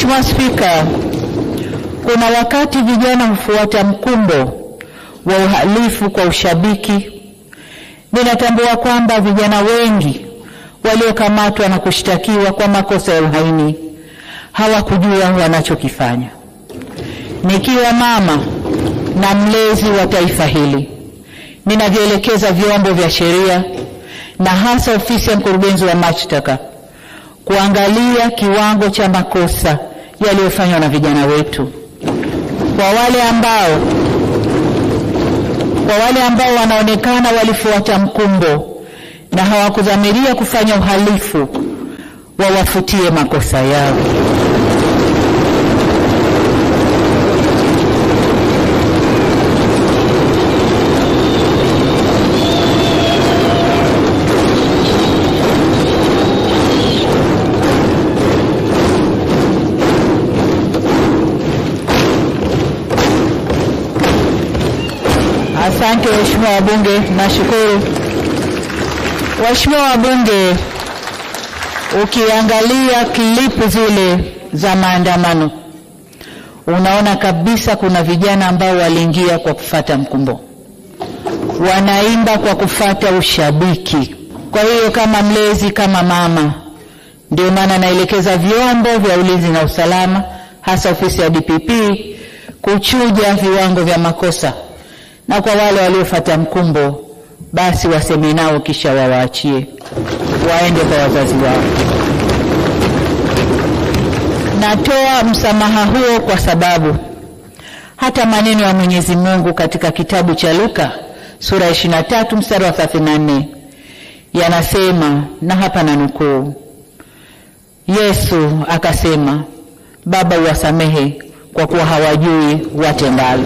Mheshimiwa Spika, kuna wakati vijana hufuata mkumbo wa uhalifu kwa ushabiki. Ninatambua kwamba vijana wengi waliokamatwa na kushtakiwa kwa makosa ya uhaini hawakujua wanachokifanya. Nikiwa mama na mlezi wa taifa hili, ninavielekeza vyombo vya sheria na hasa ofisi ya mkurugenzi wa mashtaka kuangalia kiwango cha makosa yaliyofanywa na vijana wetu. Kwa wale ambao wanaonekana walifuata mkumbo na hawakudhamiria kufanya uhalifu, wawafutie makosa yao. Asante Waheshimiwa wabunge, nashukuru. Waheshimiwa wabunge, ukiangalia klipu zile za maandamano, unaona kabisa kuna vijana ambao waliingia kwa kufuata mkumbo. Wanaimba kwa kufuata ushabiki. Kwa hiyo kama mlezi, kama mama, ndio maana naelekeza vyombo vya ulinzi na usalama, hasa ofisi ya DPP, kuchuja viwango vya makosa. Na kwa wale waliofuata mkumbo, basi waseme nao kisha wawaachie waende kwa wazazi wao. Natoa msamaha huo kwa sababu hata maneno ya Mwenyezi Mungu katika kitabu cha Luka sura 23 mstari wa 34 yanasema, na hapa nanukuu, Yesu akasema, Baba uwasamehe kwa kuwa hawajui watendalo.